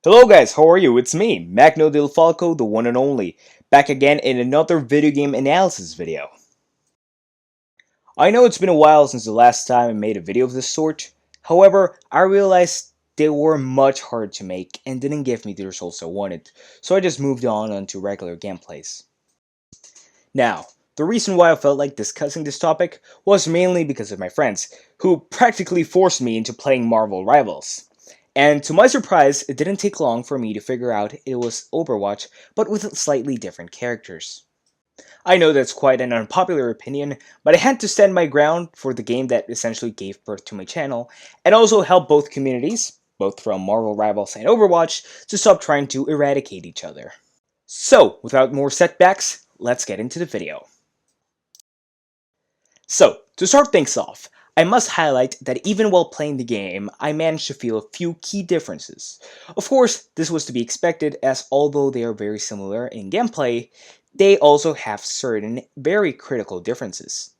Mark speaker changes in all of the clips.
Speaker 1: Hello guys, how are you? It's me, Dil-Falco, the one and only, back again in another video game analysis video. I know it's been a while since the last time I made a video of this sort, however, I realized they were much harder to make and didn't give me the results I wanted, so I just moved on onto regular gameplays. Now, the reason why I felt like discussing this topic was mainly because of my friends, who practically forced me into playing Marvel Rivals. And to my surprise, it didn't take long for me to figure out it was Overwatch, but with slightly different characters. I know that's quite an unpopular opinion, but I had to stand my ground for the game that essentially gave birth to my channel, and also help both communities, both from Marvel Rivals and Overwatch, to stop trying to eradicate each other. So, without more setbacks, let's get into the video. So, to start things off, I must highlight that even while playing the game, I managed to feel a few key differences. Of course, this was to be expected, as although they are very similar in gameplay, they also have certain very critical differences.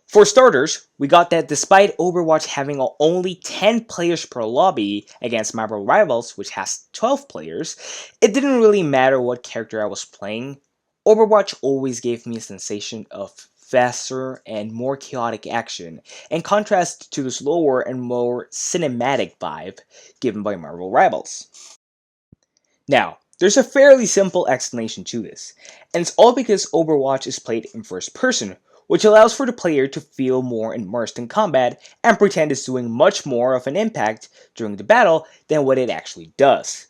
Speaker 1: For starters, we got that despite Overwatch having only 10 players per lobby against Marvel Rivals, which has 12 players, it didn't really matter what character I was playing. Overwatch always gave me a sensation of faster and more chaotic action, in contrast to the slower and more cinematic vibe given by Marvel Rivals. Now, there's a fairly simple explanation to this, and it's all because Overwatch is played in first person, which allows for the player to feel more immersed in combat and pretend it's doing much more of an impact during the battle than what it actually does,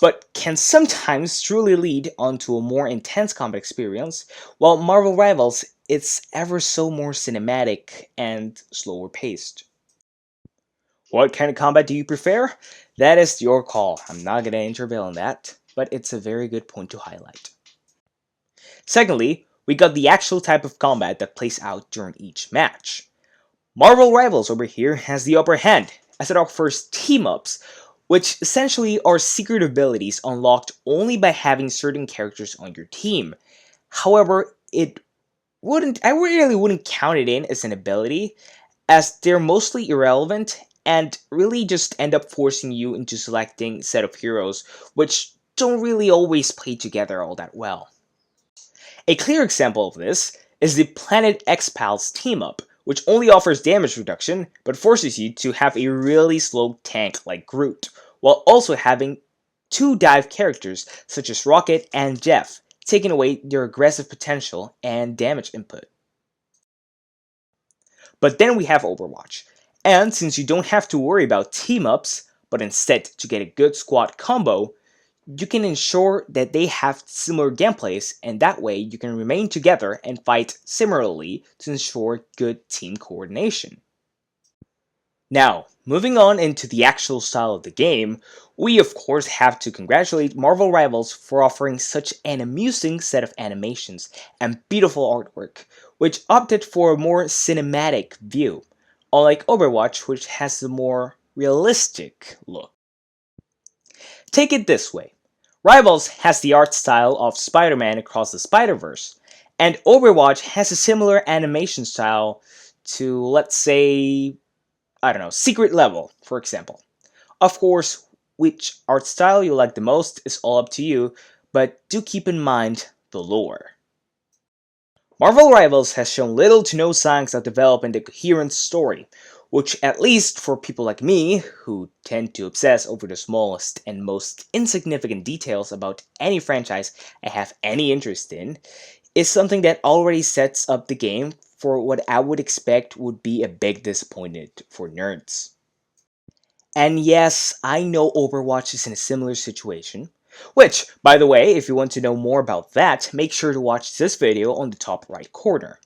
Speaker 1: but can sometimes truly lead onto a more intense combat experience, while Marvel Rivals it's ever so more cinematic and slower paced. What kind of combat do you prefer? That is your call. I'm not going to intervene on that, but it's a very good point to highlight. Secondly, we got the actual type of combat that plays out during each match. Marvel Rivals over here has the upper hand, as it offers team-ups, which essentially are secret abilities unlocked only by having certain characters on your team. However, I really wouldn't count it in as an ability, as they're mostly irrelevant and really just end up forcing you into selecting a set of heroes, which don't really always play together all that well. A clear example of this is the Planet X-Pals team-up, which only offers damage reduction, but forces you to have a really slow tank like Groot, while also having two dive characters such as Rocket and Jeff, taking away their aggressive potential and damage input. But then we have Overwatch, and since you don't have to worry about team-ups, but instead to get a good squad combo, you can ensure that they have similar gameplays, and that way you can remain together and fight similarly to ensure good team coordination. Now, moving on into the actual style of the game, we of course have to congratulate Marvel Rivals for offering such an amusing set of animations and beautiful artwork, which opted for a more cinematic view, unlike Overwatch, which has a more realistic look. Take it this way. Rivals has the art style of Spider-Man Across the Spider-Verse, and Overwatch has a similar animation style to, let's say, I don't know, Secret Level, for example. Of course, which art style you like the most is all up to you, but do keep in mind the lore. Marvel Rivals has shown little to no signs of developing a coherent story, which at least for people like me, who tend to obsess over the smallest and most insignificant details about any franchise I have any interest in, is something that already sets up the game for what I would expect would be a big disappointment for nerds. And yes, I know Overwatch is in a similar situation, which, by the way, if you want to know more about that, make sure to watch this video on the top right corner.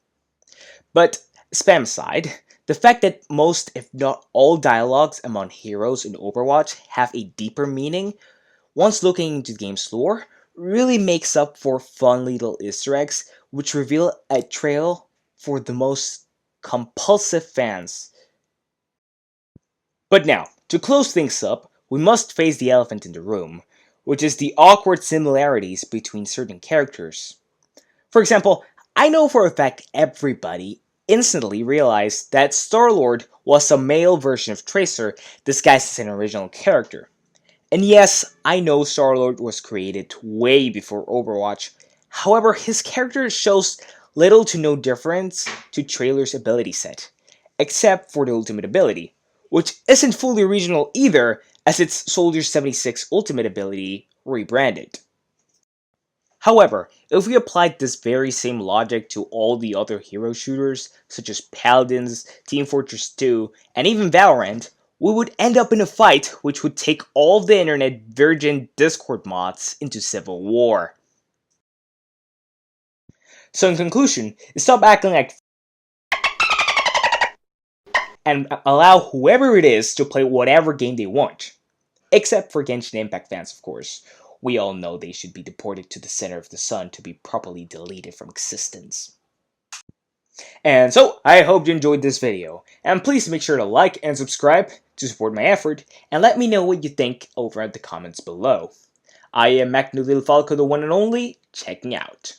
Speaker 1: But, spam aside, the fact that most, if not all, dialogues among heroes in Overwatch have a deeper meaning, once looking into the game's lore, really makes up for fun little Easter eggs which reveal a trail for the most compulsive fans. But now, to close things up, we must face the elephant in the room, which is the awkward similarities between certain characters. For example, I know for a fact everybody instantly realized that Star-Lord was a male version of Tracer disguised as an original character. And yes, I know Star-Lord was created way before Overwatch, however his character shows little to no difference to Trailer's ability set, except for the ultimate ability, which isn't fully regional either as it's Soldier 76 ultimate ability rebranded. However, if we applied this very same logic to all the other hero shooters, such as Paladins, Team Fortress 2, and even Valorant, we would end up in a fight which would take all of the internet virgin Discord mods into civil war. So in conclusion, stop acting like and allow whoever it is to play whatever game they want. Except for Genshin Impact fans, of course. We all know they should be deported to the center of the sun to be properly deleted from existence. And so, I hope you enjoyed this video, and please make sure to like and subscribe to support my effort, and let me know what you think over at the comments below. I am Dil-Falco, the one and only, checking out.